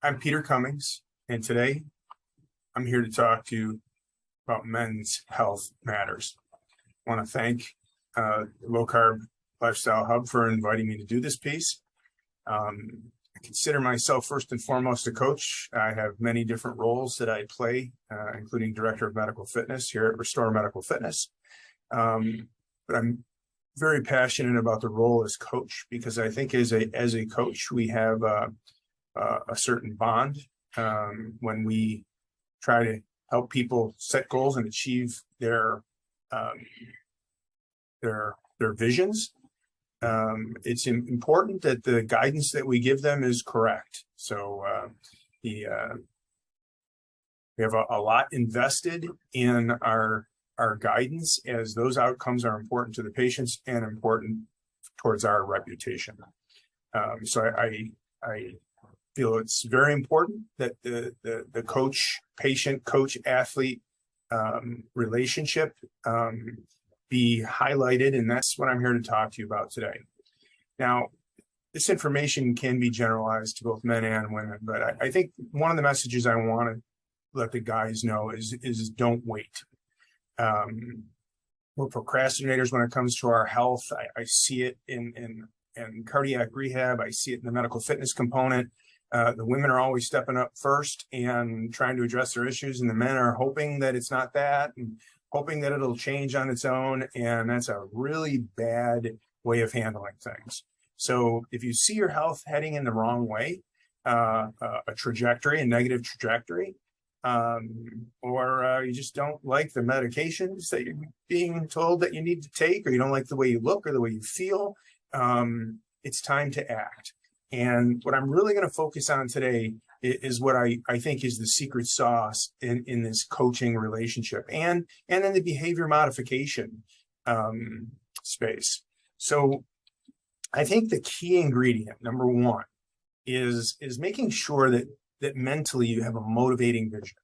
I'm Peter Cummings, and today I'm here to talk to you about men's health matters. I want to thank Low Carb Lifestyle Hub for inviting me to do this piece. I consider myself first and foremost a coach. I have many different roles that I play, including Director of Medical Fitness here at Restore Medical Fitness. But I'm very passionate about the role as coach because I think as a coach, we have a certain bond when we try to help people set goals and achieve their visions. It's important that the guidance that we give them is correct. So we have a lot invested in our guidance, as those outcomes are important to the patients and important towards our reputation. So I feel it's very important that the coach-patient, coach-athlete relationship be highlighted, and that's what I'm here to talk to you about today. Now, this information can be generalized to both men and women, but I think one of the messages I want to let the guys know is don't wait. We're procrastinators when it comes to our health. I see it in cardiac rehab. I see it in the medical fitness component. The women are always stepping up first and trying to address their issues, and the men are hoping that it's not that and hoping that it'll change on its own. And that's a really bad way of handling things. So if you see your health heading in the wrong way, a negative trajectory, or you just don't like the medications that you're being told that you need to take, or you don't like the way you look or the way you feel, it's time to act. And what I'm really going to focus on today is what I think is the secret sauce in this coaching relationship and in the behavior modification space. So I think the key ingredient, number one, is making sure that mentally you have a motivating vision.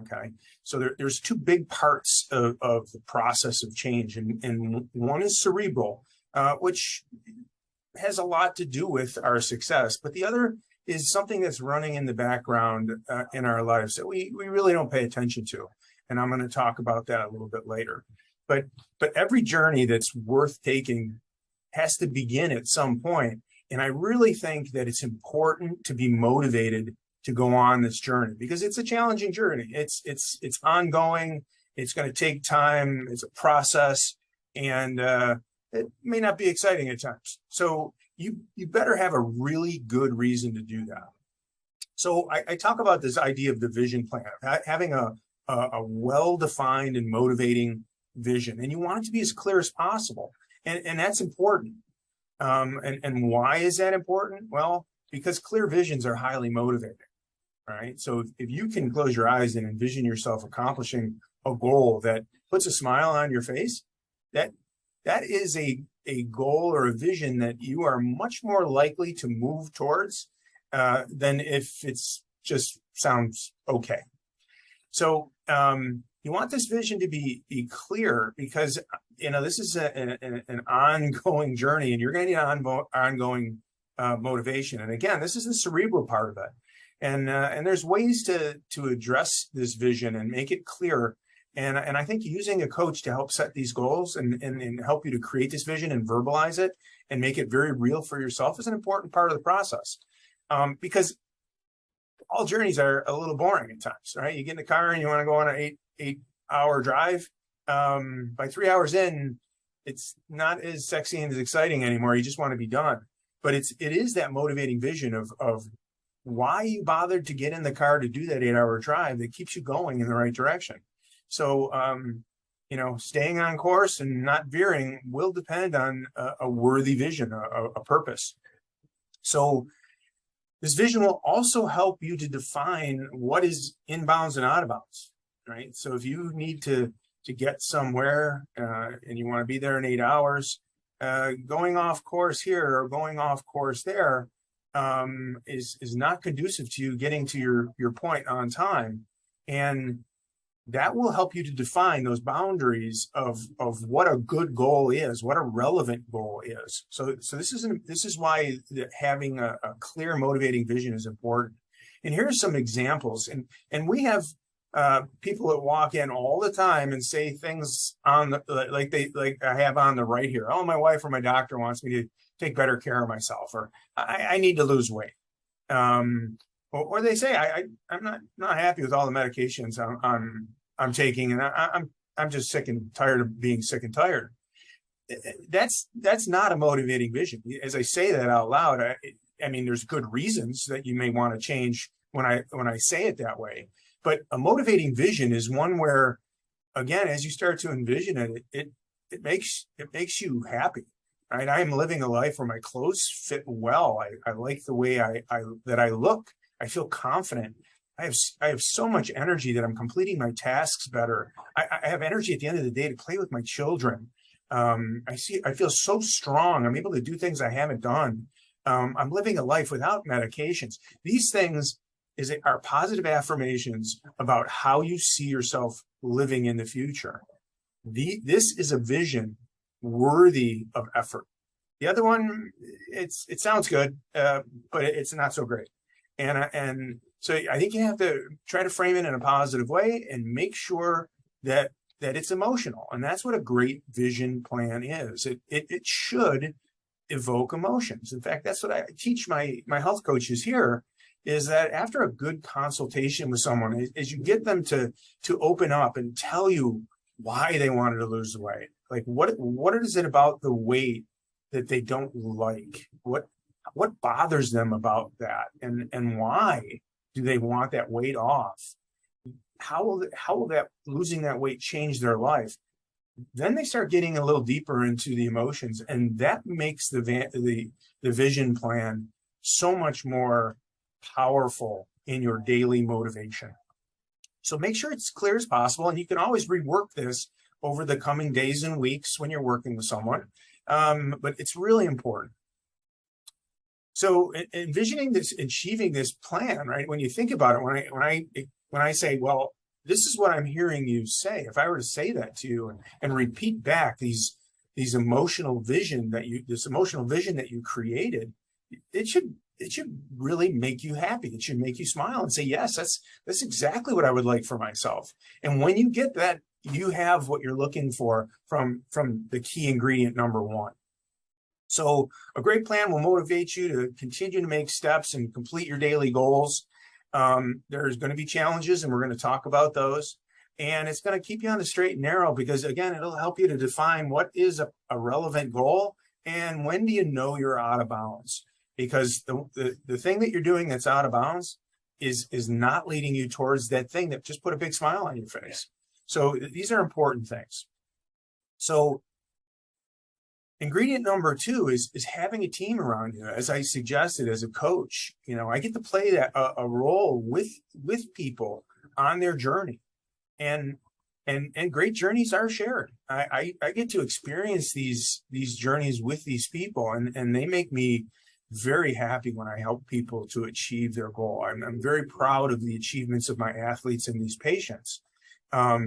Okay, so there's two big parts of the process of change, and one is cerebral, which has a lot to do with our success, but the other is something that's running in the background in our lives that we really don't pay attention to, and I'm going to talk about that a little bit later. But every journey that's worth taking has to begin at some point, and I really think that it's important to be motivated to go on this journey because it's a challenging journey. It's ongoing. It's going to take time. It's a process, and it may not be exciting at times. So you better have a really good reason to do that. So I talk about this idea of the vision plan, having a well-defined and motivating vision, and you want it to be as clear as possible, and that's important. And why is that important? Well, because clear visions are highly motivating. Right. So if you can close your eyes and envision yourself accomplishing a goal that puts a smile on your face, that is a goal or a vision that you are much more likely to move towards than if it's just sounds okay. So you want this vision to be clear because, this is an ongoing journey, and you're going to need ongoing motivation. And again, this is the cerebral part of it. And there's ways to address this vision and make it clear. And I think using a coach to help set these goals and help you to create this vision and verbalize it and make it very real for yourself is an important part of the process. Because all journeys are a little boring at times, right? You get in the car and you want to go on an eight-hour drive. By 3 hours in, it's not as sexy and as exciting anymore. You just want to be done. But it is that motivating vision of why you bothered to get in the car to do that 8-hour drive that keeps you going in the right direction. So, staying on course and not veering will depend on a worthy vision, a purpose. So this vision will also help you to define what is inbounds and out of bounds, right? So if you need to get somewhere and you want to be there in 8 hours, going off course here or going off course there is not conducive to you getting to your point on time. And that will help you to define those boundaries of what a good goal is, what a relevant goal is. So this is why having a clear, motivating vision is important. And here's some examples. And we have people that walk in all the time and say things on the like I have on the right here. Oh, my wife or my doctor wants me to take better care of myself, or I need to lose weight. Or they say I'm not happy with all the medications I'm taking, and I'm just sick and tired of being sick and tired. That's not a motivating vision. As I say that out loud, I mean, there's good reasons that you may want to change when I say it that way. But a motivating vision is one where, again, as you start to envision it, it makes you happy, right? I am living a life where my clothes fit well. I like the way that I look. I feel confident. I have so much energy that I'm completing my tasks better. I have energy at the end of the day to play with my children. I feel so strong. I'm able to do things I haven't done. I'm living a life without medications. These things are positive affirmations about how you see yourself living in the future. This is a vision worthy of effort. The other one, it sounds good, but it's not so great. And so I think you have to try to frame it in a positive way and make sure that it's emotional. And that's what a great vision plan is. It should evoke emotions. In fact, that's what I teach my health coaches here, is that after a good consultation with someone, as you get them to open up and tell you why they wanted to lose the weight, like what is it about the weight that they don't like? What bothers them about that, and why do they want that weight off? How will that losing that weight change their life? Then they start getting a little deeper into the emotions, and that makes the vision plan so much more powerful in your daily motivation. So make sure it's clear as possible, and you can always rework this over the coming days and weeks when you're working with someone. But it's really important. So envisioning this, achieving this plan, right? When you think about it, when I say, well, this is what I'm hearing you say. If I were to say that to you and repeat back these emotional vision that you created, it should really make you happy. It should make you smile and say, yes, that's exactly what I would like for myself. And when you get that, you have what you're looking for from the key ingredient number one. So a great plan will motivate you to continue to make steps and complete your daily goals. There's going to be challenges, and we're going to talk about those. And it's going to keep you on the straight and narrow, because, again, it'll help you to define what is a relevant goal and when do you know you're out of bounds. Because the thing that you're doing that's out of bounds is not leading you towards that thing that just put a big smile on your face. So these are important things. So ingredient number two is having a team around you. As I suggested, as a coach, I get to play a role with people on their journey, and great journeys are shared. I get to experience these journeys with these people, and they make me very happy when I help people to achieve their goal. I'm very proud of the achievements of my athletes and these patients. I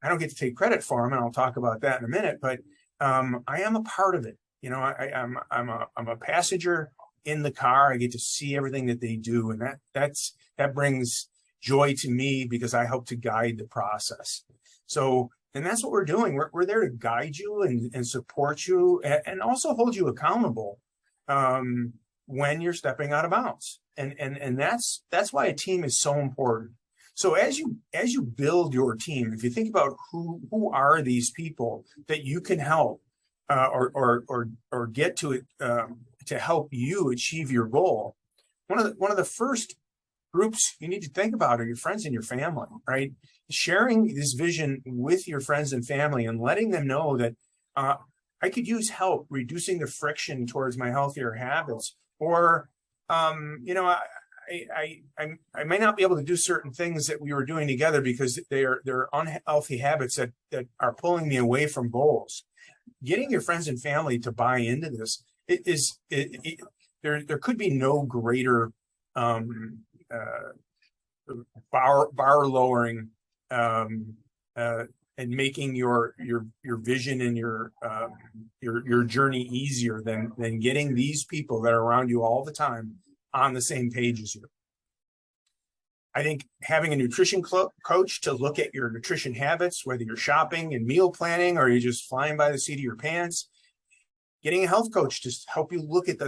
don't get to take credit for them, and I'll talk about that in a minute, but I am a part of it. I'm a passenger in the car. I get to see everything that they do, and that brings joy to me because I help to guide the process. So, and that's what we're doing. We're there to guide you and support you, and also hold you accountable when you're stepping out of bounds. And that's why a team is so important. So as you build your team, if you think about who are these people that you can help or get to help you achieve your goal, one of the first groups you need to think about are your friends and your family, right? Sharing this vision with your friends and family and letting them know that I could use help reducing the friction towards my healthier habits, or I may not be able to do certain things that we were doing together because they're unhealthy habits that are pulling me away from goals. Getting your friends and family to buy into this there could be no greater bar lowering and making your vision and your journey easier than getting these people that are around you all the time on the same page as you. I think having a nutrition coach to look at your nutrition habits, whether you're shopping and meal planning or you're just flying by the seat of your pants, getting a health coach to help you look at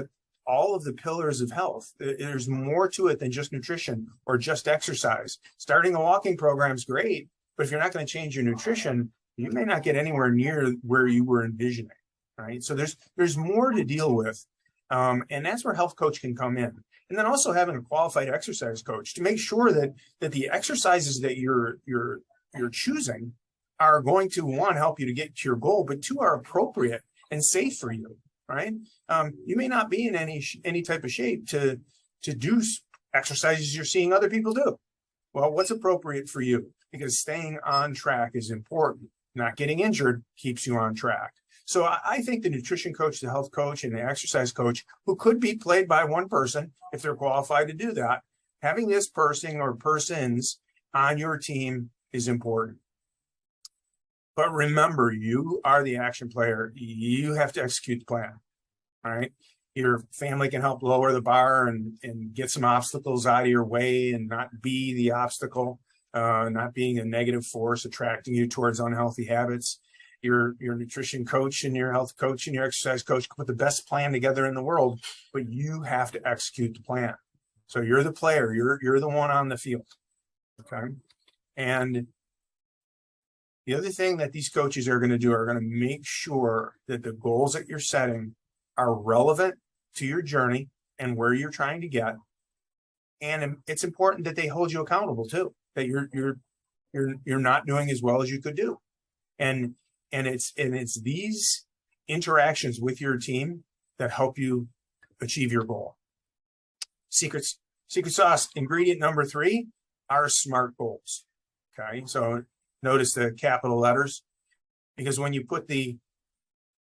all of the pillars of health. There's more to it than just nutrition or just exercise. Starting a walking program is great, but if you're not going to change your nutrition, you may not get anywhere near where you were envisioning, right? So there's more to deal with. And that's where health coach can come in. And then also having a qualified exercise coach to make sure that the exercises that you're choosing are going to, one, help you to get to your goal, but two, are appropriate and safe for you, right? You may not be in any type of shape to do exercises you're seeing other people do. Well, what's appropriate for you? Because staying on track is important. Not getting injured keeps you on track. So I think the nutrition coach, the health coach, and the exercise coach, who could be played by one person if they're qualified to do that, having this person or persons on your team is important. But remember, you are the action player. You have to execute the plan, all right? Your family can help lower the bar and get some obstacles out of your way and not be the obstacle, not being a negative force attracting you towards unhealthy habits. Your nutrition coach and your health coach and your exercise coach can put the best plan together in the world, but you have to execute the plan. So you're the player. You're the one on the field, okay? And the other thing that these coaches are going to do are going to make sure that the goals that you're setting are relevant to your journey and where you're trying to get. And it's important that they hold you accountable too, that you're not doing as well as you could do. And it's these interactions with your team that help you achieve your goal. Secret sauce ingredient number 3 are SMART goals. Okay, so notice the capital letters, because when you put the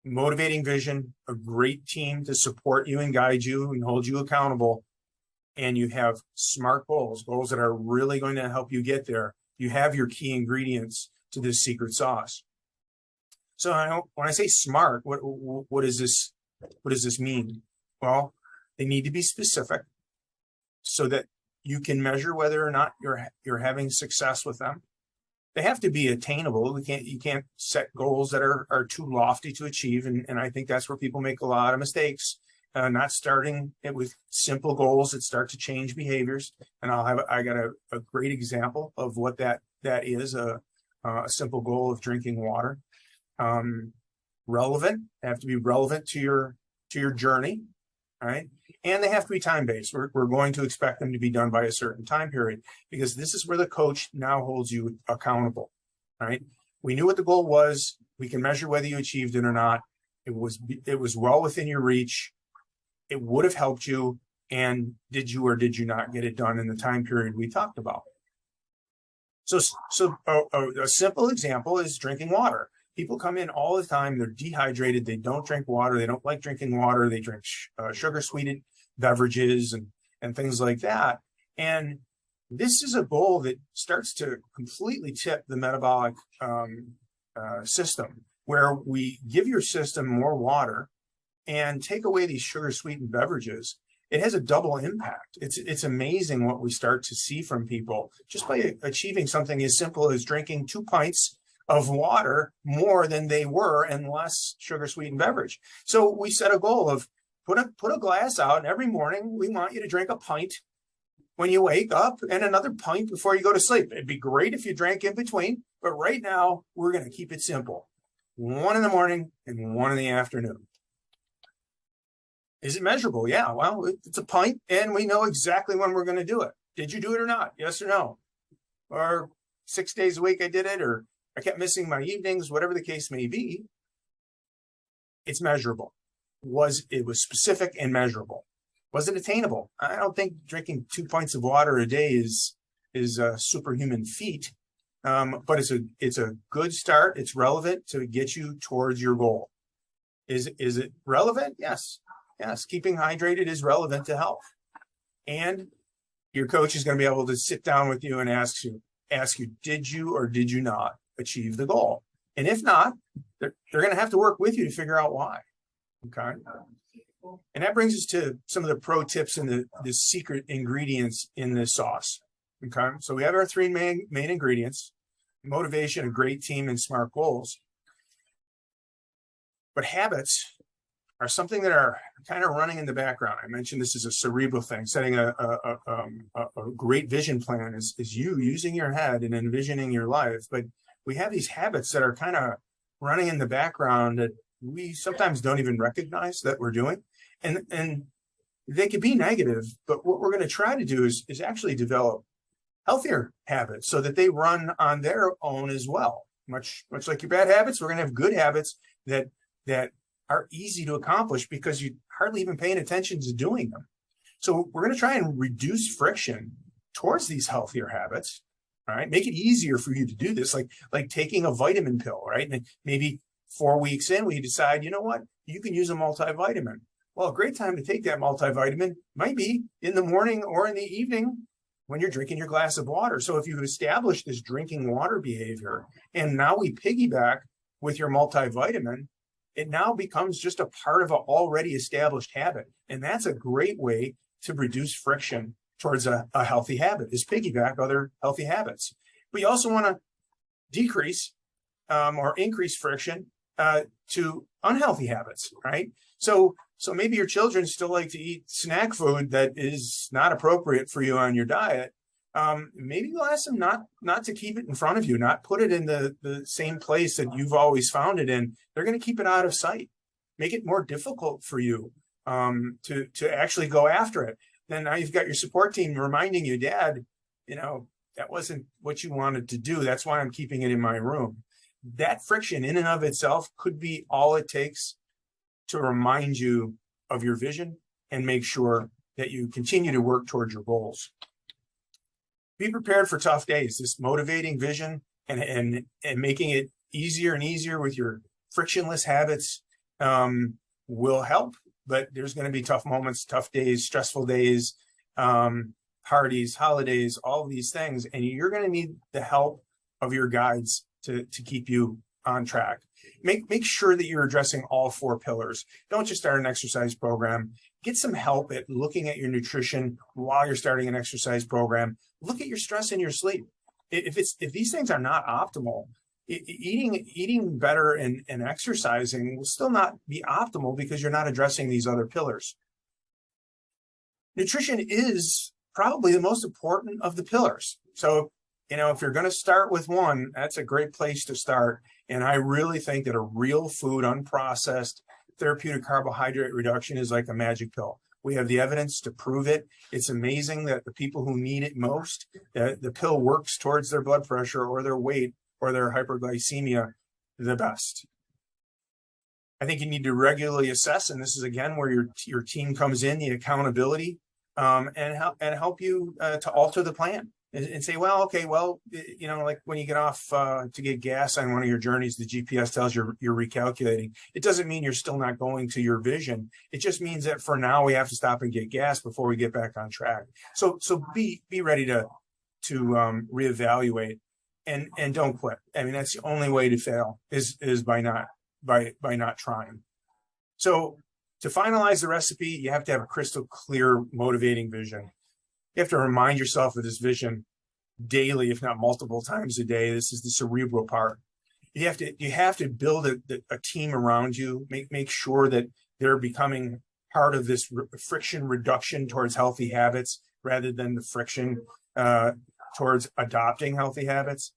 motivating vision, a great team to support you and guide you and hold you accountable, and you have SMART goals that are really going to help you get there, you have your key ingredients to this secret sauce. So when I say SMART, what does this mean? Well, they need to be specific so that you can measure whether or not you're having success with them. They have to be attainable. You can't set goals that are too lofty to achieve, and I think that's where people make a lot of mistakes. Not starting it with simple goals that start to change behaviors. And I got a great example of what that is, a simple goal of drinking water. Relevant, they have to be relevant to your journey, right? And they have to be time-based. We're going to expect them to be done by a certain time period, because this is where the coach now holds you accountable, right? We knew what the goal was. We can measure whether you achieved it or not. It was well within your reach. It would have helped you. And did you or did you not get it done in the time period we talked about? So a simple example is drinking water. People come in all the time. They're dehydrated. They don't drink water. They don't like drinking water. They drink sugar-sweetened beverages and things like that. And this is a goal that starts to completely tip the metabolic system, where we give your system more water and take away these sugar-sweetened beverages. It has a double impact. It's amazing what we start to see from people just by achieving something as simple as drinking 2 pints of water more than they were and less sugar-sweetened beverage. So we set a goal of put a glass out, and every morning we want you to drink a pint when you wake up and another pint before you go to sleep. It'd be great if you drank in between, but right now we're going to keep it simple. 1 in the morning and 1 in the afternoon. Is it measurable? Yeah, well, it's a pint and we know exactly when we're going to do it. Did you do it or not? Yes or no? Or 6 days a week I did it, or I kept missing my evenings, whatever the case may be. It's measurable. It was specific and measurable. Was it attainable? I don't think drinking 2 pints of water a day is a superhuman feat, but it's a good start. It's relevant to get you towards your goal. Is it relevant? Yes. Yes. Keeping hydrated is relevant to health. And your coach is going to be able to sit down with you and ask you, did you or did you not achieve the goal? And if not, they're going to have to work with you to figure out why. Okay. And that brings us to some of the pro tips and the secret ingredients in this sauce. Okay, so we have our three main ingredients: motivation, a great team, and SMART goals. But habits are something that are kind of running in the background. I mentioned this is a cerebral thing. Setting a great vision plan is you using your head and envisioning your life. But we have these habits that are kind of running in the background that we sometimes don't even recognize that we're doing. And they could be negative, but what we're going to try to do is actually develop healthier habits so that they run on their own as well. Much like your bad habits, we're going to have good habits that are easy to accomplish because you're hardly even paying attention to doing them. So we're going to try and reduce friction towards these healthier habits. All right, make it easier for you to do this, like taking a vitamin pill, right? And maybe 4 weeks in, we decide, you know what, you can use a multivitamin. Well, a great time to take that multivitamin might be in the morning or in the evening when you're drinking your glass of water. So if you've established this drinking water behavior, and now we piggyback with your multivitamin, it now becomes just a part of an already established habit. And that's a great way to reduce friction towards a healthy habit, is piggyback other healthy habits. But you also want to decrease or increase friction to unhealthy habits, right? So maybe your children still like to eat snack food that is not appropriate for you on your diet. Maybe you'll ask them not to keep it in front of you, not put it in the same place that you've always found it in. They're going to keep it out of sight. Make it more difficult for you to actually go after it. Then now you've got your support team reminding you, Dad, that wasn't what you wanted to do. That's why I'm keeping it in my room. That friction in and of itself could be all it takes to remind you of your vision and make sure that you continue to work towards your goals. Be prepared for tough days. This motivating vision and making it easier and easier with your frictionless habits will help, but there's going to be tough moments, tough days, stressful days, parties, holidays, all of these things, and you're going to need the help of your guides to keep you on track. Make sure that you're addressing all 4 pillars. Don't just start an exercise program. Get some help at looking at your nutrition while you're starting an exercise program. Look at your stress and your sleep. If these things are not optimal, eating better and exercising will still not be optimal because you're not addressing these other pillars. Nutrition is probably the most important of the pillars. So, if you're going to start with one, that's a great place to start. And I really think that a real food, unprocessed, therapeutic carbohydrate reduction is like a magic pill. We have the evidence to prove it. It's amazing that the people who need it most, the pill works towards their blood pressure or their weight or their hyperglycemia the best. I think you need to regularly assess, and this is again where your team comes in, the accountability, and help you to alter the plan. And say, well, okay, like when you get off to get gas on one of your journeys, the GPS tells you're recalculating. It doesn't mean you're still not going to your vision. It just means that for now we have to stop and get gas before we get back on track. So be ready to reevaluate and don't quit. I mean, that's the only way to fail is by not trying. So to finalize the recipe, you have to have a crystal clear, motivating vision. You have to remind yourself of this vision daily, if not multiple times a day. This is the cerebral part. You have to build a team around you. Make sure that they're becoming part of this friction reduction towards healthy habits rather than the friction towards adopting healthy habits.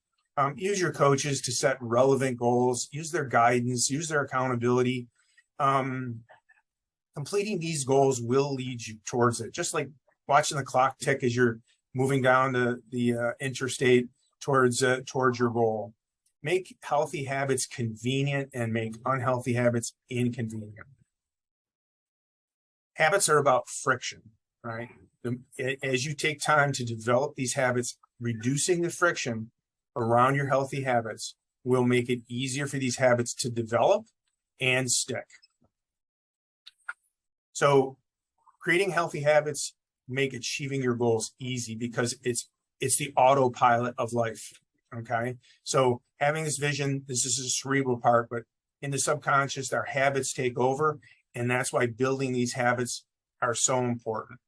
Use your coaches to set relevant goals. Use their guidance. Use their accountability. Completing these goals will lead you towards it. Just like watching the clock tick as you're moving down the interstate towards your goal. Make healthy habits convenient and make unhealthy habits inconvenient. Habits are about friction, right? As you take time to develop these habits, reducing the friction around your healthy habits will make it easier for these habits to develop and stick. So creating healthy habits make achieving your goals easy because it's the autopilot of life. Okay. So having this vision, this is a cerebral part, but in the subconscious, our habits take over. And that's why building these habits are so important.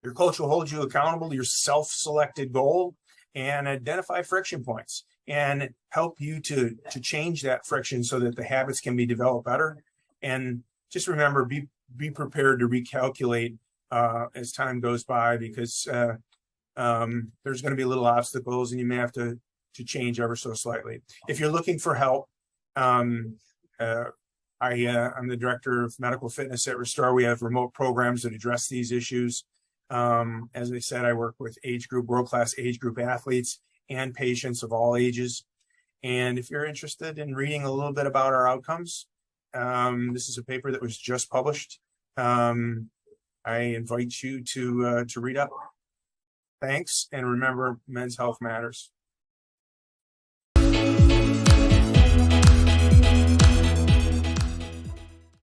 Your coach will hold you accountable to your self-selected goal and identify friction points and help you to change that friction so that the habits can be developed better. And just remember, be prepared to recalculate as time goes by, because there's going to be little obstacles and you may have to change ever so slightly. If you're looking for help, I'm the director of medical fitness at Restore. We have remote programs that address these issues. As I said, I work with world-class age group athletes and patients of all ages. And if you're interested in reading a little bit about our outcomes, this is a paper that was just published. I invite you to read up. Thanks, and remember, men's health matters.